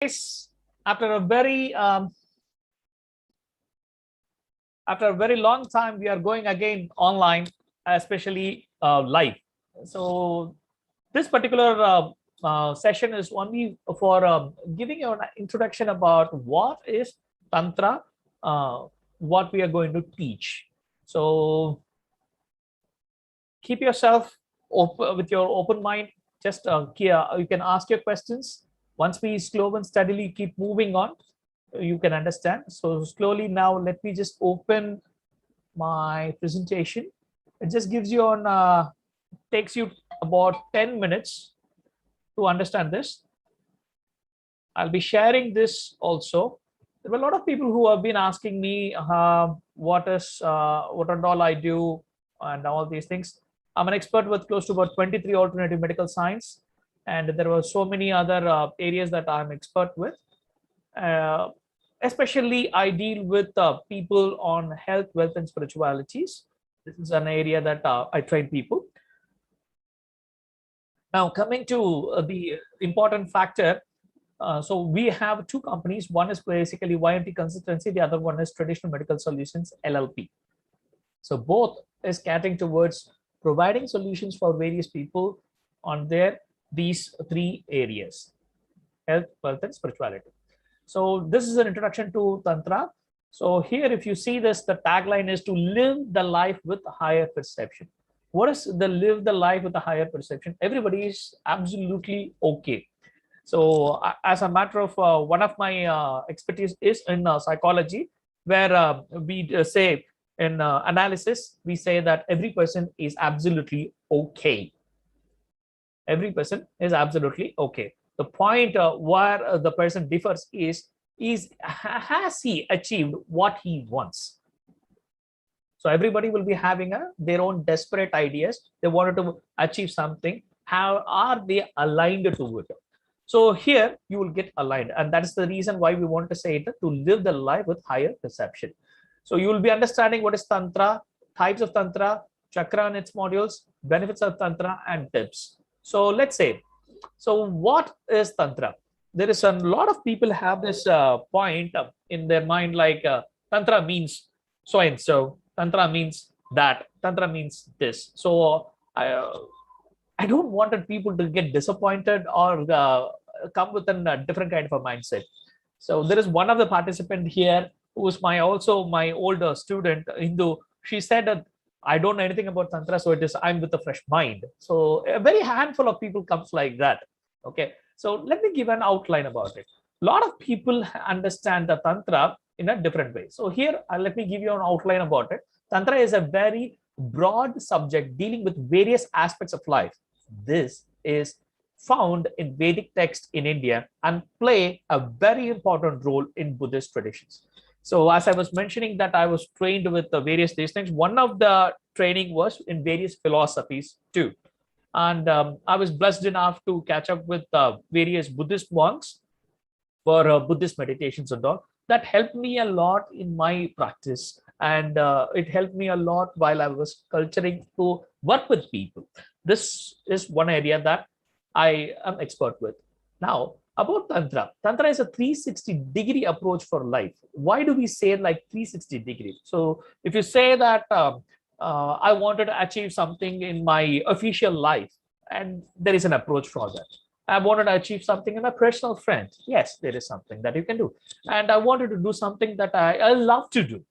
Guys, after a very long time, we are going again online, especially live. So this particular session is only for giving you an introduction about what is Tantra, uh, what we are going to teach. So keep yourself open with your open mind. Just you can ask your questions. Once we slow and steadily keep moving on, you can understand. So slowly now, let me just open my presentation. It just gives you on takes you about 10 minutes to understand this. I'll be sharing this also. There were a lot of people who have been asking me what and all I do and all these things. I'm an expert with close to about 23 alternative medical science, and there were so many other areas that I'm expert with. Uh, Especially, I deal with people on health, wealth, and spiritualities. This is an area that I train people. Now, coming to the important factor, so we have two companies. One is basically YMT Consultancy. The other one is Traditional Medical Solutions LLP. So both is catering towards providing solutions for various people on these three areas: health, wealth, and spirituality. So this is an introduction to Tantra. So here, if you see this, the tagline is to live the life with a higher perception. What is the live the life with a higher perception? Everybody is absolutely okay. So as a matter of one of my expertise is in psychology, where we say in analysis, we say that every person is absolutely okay. Every person is absolutely okay. The point where the person differs is has he achieved what he wants? So everybody will be having their own desperate ideas. They wanted to achieve something. How are they aligned to it? So here you will get aligned, and that is the reason why we want to say it, to live the life with higher perception. So you will be understanding what is Tantra, types of Tantra, chakra and its modules, benefits of Tantra, and tips. So let's say, so what is Tantra? There is a lot of people have this point in their mind, like Tantra means so and so, Tantra means that, Tantra means this. So I don't wanted people to get disappointed or come with a different kind of a mindset. So there is one of the participant here who is also my older student, Hindu. She said that I don't know anything about Tantra, so it is I'm with a fresh mind. So a very handful of people comes like that. Okay, so let me give an outline about it. A lot of people understand the Tantra in a different way. So here, let me give you an outline about it. Tantra is a very broad subject dealing with various aspects of life. This is found in Vedic text in India and play a very important role in Buddhist traditions. So as I was mentioning that I was trained with the various these things, one of the training was in various philosophies too. And I was blessed enough to catch up with various Buddhist monks for Buddhist meditations and all. That helped me a lot in my practice, and it helped me a lot while I was culturing to work with people. This is one area that I am expert with. Now, about Tantra. Tantra is a 360-degree approach for life. Why do we say like 360 degrees? So if you say that I wanted to achieve something in my official life, and there is an approach for that. I wanted to achieve something in my personal friend. Yes, there is something that you can do. And I wanted to do something that I love to do.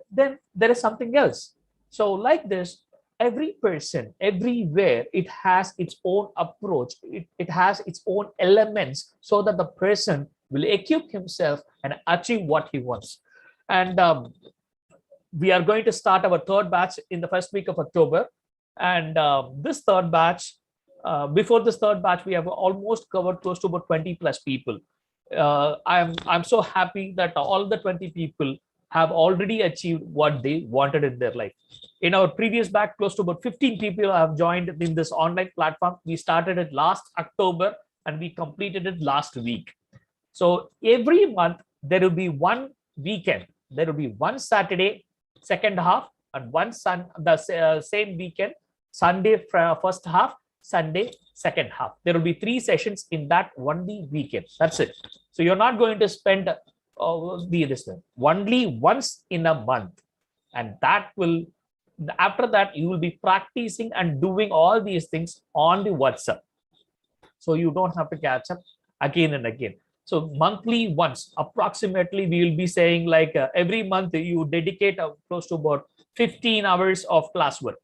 Then there is something else. So like this, every person, everywhere, it has its own approach. It has its own elements so that the person will equip himself and achieve what he wants. And we are going to start our third batch in the first week of October. And this third batch, before this third batch, we have almost covered close to about 20 plus people. I'm so happy that all the 20 people have already achieved what they wanted in their life. In our previous batch, close to about 15 people have joined in this online platform. We started it last October and we completed it last week. So every month there will be one weekend. There will be one Saturday, second half, and one the same weekend, Sunday first half, Sunday, second half. There will be 3 sessions in that only weekend. That's it. So you're not going to spend this one only once in a month, and that will, after that you will be practicing and doing all these things on the WhatsApp. So you don't have to catch up again and again. So monthly once, approximately, we will be saying like every month you dedicate close to about 15 hours of classwork.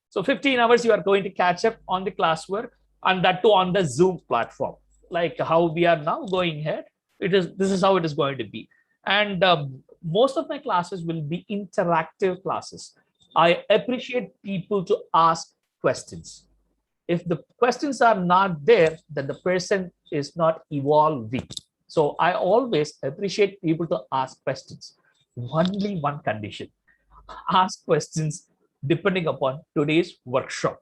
So 15 hours you are going to catch up on the classwork, and that too on the Zoom platform, like how we are now going ahead. This is how it is going to be. And most of my classes will be interactive classes. I appreciate people to ask questions. If the questions are not there, then the person is not evolving. So I always appreciate people to ask questions. Only one condition: ask questions depending upon today's workshop.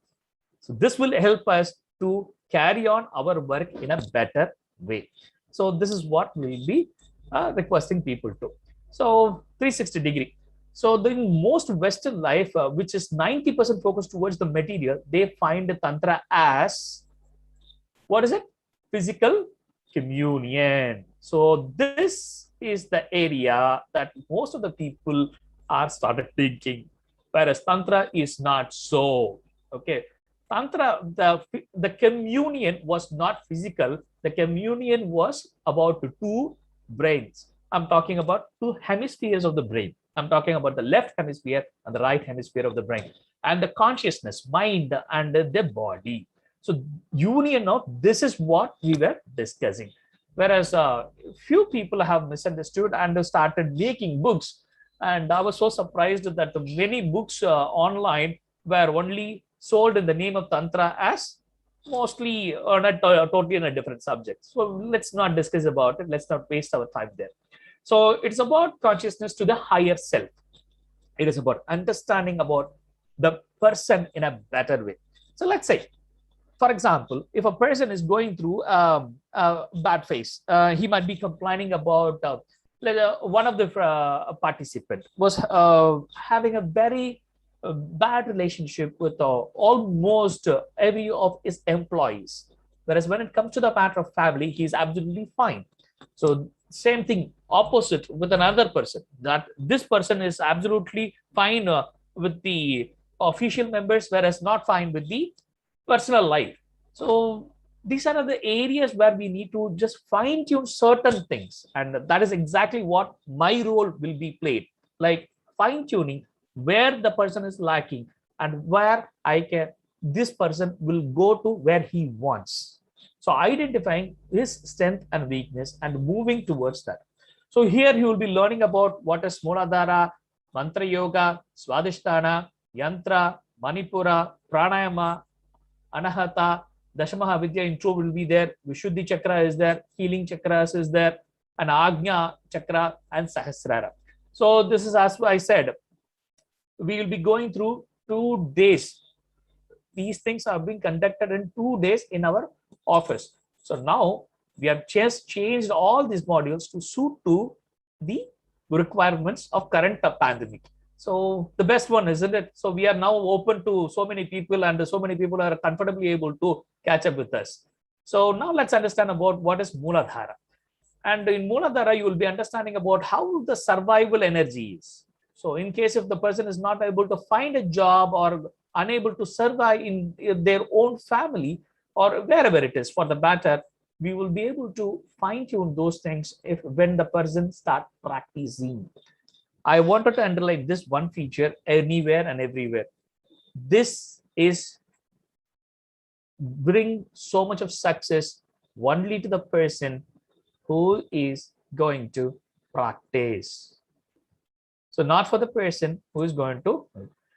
So this will help us to carry on our work in a better way. So this is what we'll be requesting people to. So 360-degree. So the most Western life, which is 90% focused towards the material, they find the Tantra as, what is it? Physical communion. So this is the area that most of the people are started thinking, whereas Tantra is not so. Okay. Tantra, the communion was not physical. The communion was about 2 brains. I'm talking about 2 hemispheres of the brain. I'm talking about the left hemisphere and the right hemisphere of the brain, and the consciousness, mind, and the body. So union of this is what we were discussing. Whereas few people have misunderstood and started making books. And I was so surprised that many books online were only sold in the name of Tantra as mostly totally in a different subject. So let's not discuss about it. Let's not waste our time there. So it's about consciousness to the higher self. It is about understanding about the person in a better way. So let's say, for example, if a person is going through a bad phase, he might be complaining about one of the participants was having a very bad relationship with almost every of his employees. Whereas when it comes to the matter of family, he's absolutely fine. So same thing, opposite with another person, that this person is absolutely fine with the official members, whereas not fine with the personal life. So these are the areas where we need to just fine tune certain things, and that is exactly what my role will be played, like fine tuning where the person is lacking and where this person will go to where he wants. So identifying his strength and weakness and moving towards that. So here you will be learning about what is Mooladhara, Mantra Yoga, Swadhisthana, Yantra, Manipura, Pranayama, Anahata, Dashamaha Vidya intro will be there, Vishuddhi Chakra is there, Healing Chakras is there, and Agnya Chakra and Sahasrara. So this is, as I said, we will be going through 2 days. These things are being conducted in 2 days in our office. So now we have just changed all these modules to suit to the requirements of current pandemic. So the best one, isn't it? So we are now open to so many people, and so many people are comfortably able to catch up with us. So now let's understand about what is Mooladhara. And in Mooladhara, you will be understanding about how the survival energy is. So in case if the person is not able to find a job or unable to survive in their own family or wherever it is for the matter, we will be able to fine tune those things when the person start practicing. I wanted to underline this one feature anywhere and everywhere. This is bring so much of success only to the person who is going to practice. So not for the person who is going to.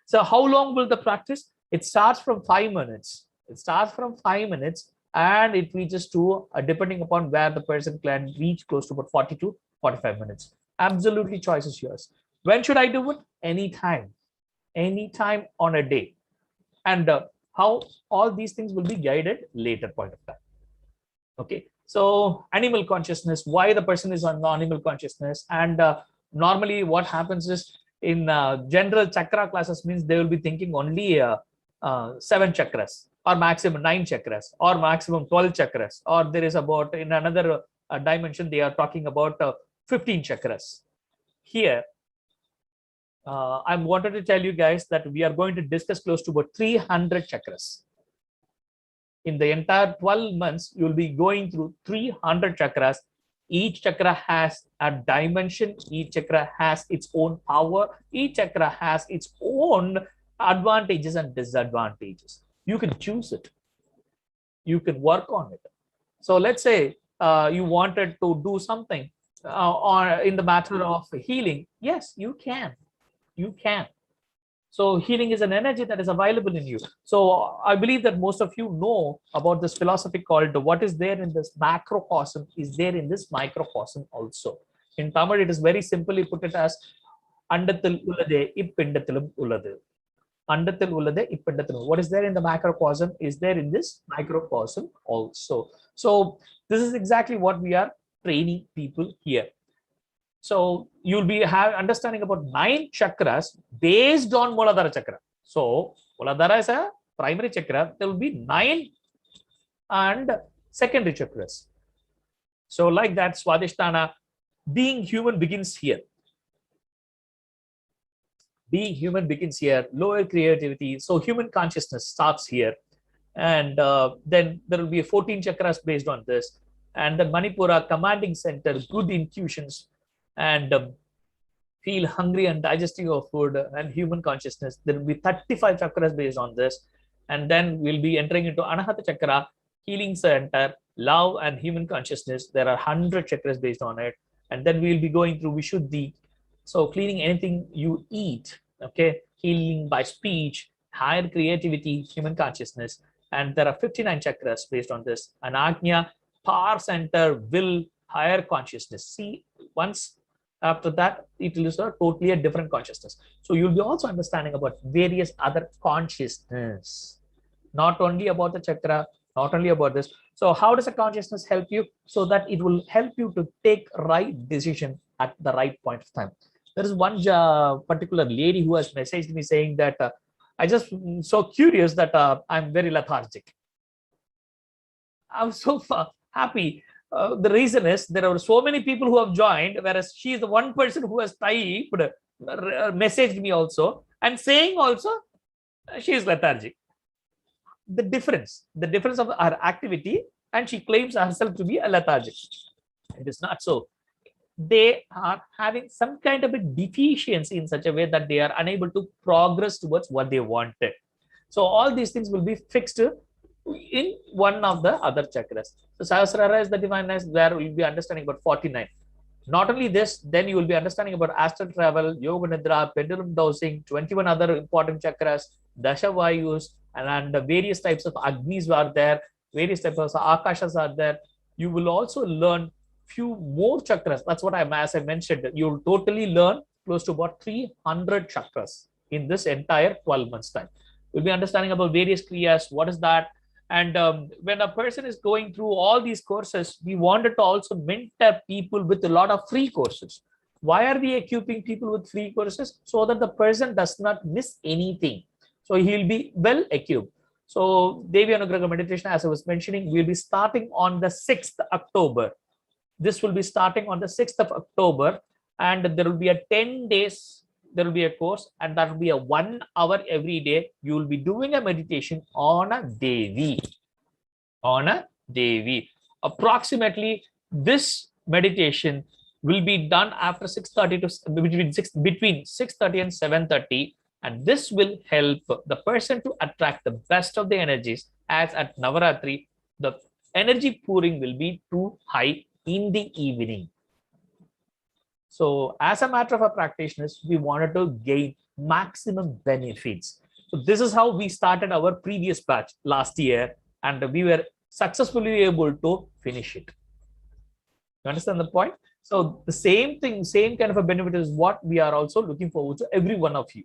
So how long will the practice? It starts from 5 minutes. It starts from 5 minutes and it reaches to, depending upon where the person can reach, close to about 40 to 45 minutes. Absolutely, choice is yours. When should I do it? Anytime on a day. And how all these things will be guided later point of time. Okay, so animal consciousness, why the person is on animal consciousness. And normally what happens is in general chakra classes means they will be thinking only 7 chakras. or maximum 9 chakras, or maximum 12 chakras, or there is about in another dimension they are talking about 15 chakras. Here, I wanted to tell you guys that we are going to discuss close to about 300 chakras. In the entire 12 months, you'll be going through 300 chakras. Each chakra has a dimension. Each chakra has its own power. Each chakra has its own advantages and disadvantages. You can choose it. You can work on it. So let's say you wanted to do something or in the matter of healing. Yes, you can. You can. So healing is an energy that is available in you. So I believe that most of you know about this philosophy called what is there in this macrocosm is there in this microcosm also. In Tamil, it is very simply put it as Andathil ullade ippindathilum ulladu. Andathil ullade ippindathilum. What is there in the macrocosm is there in this microcosm also. So this is exactly what we are training people here. So you'll be understanding about 9 chakras based on Muladhara chakra. So Muladhara is a primary chakra. There will be 9 and secondary chakras. So like that, Swadhisthana, being human begins here. Being human begins here. Lower creativity. So human consciousness starts here. And then there will be 14 chakras based on this. And the Manipura, commanding center, good intuitions, and feel hungry and digesting of food and human consciousness. There will be 35 chakras based on this. And then we'll be entering into Anahata chakra, healing center, love and human consciousness. There are 100 chakras based on it. And then we'll be going through Vishuddhi. So cleaning anything you eat, okay? Healing by speech, higher creativity, human consciousness. And there are 59 chakras based on this. Anagnya, power center, will, higher consciousness. See, once after that, it is a totally different consciousness. So you'll be also understanding about various other consciousness, not only about the chakra, not only about this. So how does a consciousness help you? So that it will help you to take right decision at the right point of time. There is one particular lady who has messaged me saying that I just so curious that I'm very lethargic. I'm so happy. The reason is there are so many people who have joined, whereas she is the one person who has typed, messaged me also, and saying also she is lethargic. The difference of her activity, and she claims herself to be a lethargic. It is not so. They are having some kind of a deficiency in such a way that they are unable to progress towards what they wanted. So all these things will be fixed in one of the other chakras. So Sahasrara is the divineness, where we will be understanding about 49. Not only this, then you will be understanding about astral travel, yoga nidra, pendulum dosing, 21 other important chakras, dasha vayus, and the various types of agnis are there, various types of akashas are there. You will also learn few more chakras. That's what as I mentioned, you'll totally learn close to about 300 chakras in this entire 12 months time. You'll be understanding about various kriyas, what is that? And when a person is going through all these courses, we wanted to also mentor people with a lot of free courses. Why are we equipping people with free courses? So that the person does not miss anything. So he'll be well equipped. So Devi Anugraha meditation, as I was mentioning, will be starting on the 6th October. This will be starting on the 6th of October, and there will be a 10 days. There will be a course, and that will be a 1 hour every day. You will be doing a meditation on a Devi. Approximately this meditation will be done after 6:30 to between 6:30 and 7:30, and this will help the person to attract the best of the energies. As at Navaratri, the energy pouring will be too high in the evening. So as a matter of a practitioners, we wanted to gain maximum benefits. So this is how we started our previous batch last year, and we were successfully able to finish it. You understand the point? So the same thing, same kind of a benefit is what we are also looking forward to every one of you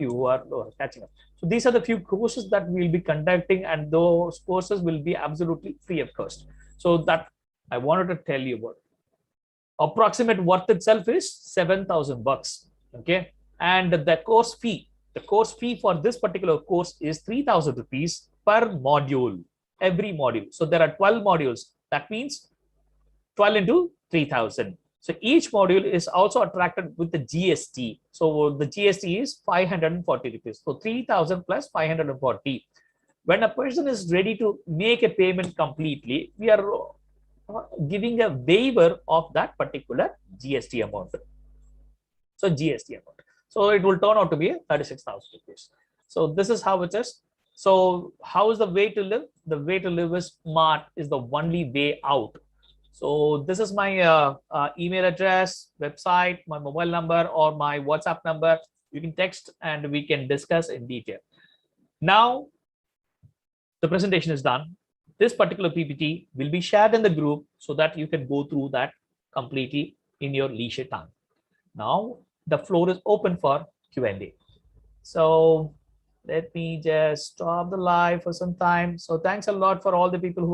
who are catching up. So these are the few courses that we'll be conducting, and those courses will be absolutely free of cost. So that I wanted to tell you about. Approximate worth itself is 7,000 bucks. Okay. And the course fee for this particular course is 3,000 rupees. per module, every module. So there are 12 modules. That means 12 into 3,000. So each module is also attracted with the GST. So the GST is 540 rupees. So 3,000 plus 540. When a person is ready to make a payment completely, we are giving a waiver of that particular GST amount. So GST amount. So it will turn out to be 36,000 rupees. So this is how it is. So how is the way to live? The way to live is smart, is the only way out. So this is my email address, website, my mobile number, or my WhatsApp number. You can text and we can discuss in detail. Now, the presentation is done. This particular PPT will be shared in the group so that you can go through that completely in your leisure time. Now, the floor is open for Q&A. So let me just stop the live for some time. So thanks a lot for all the people who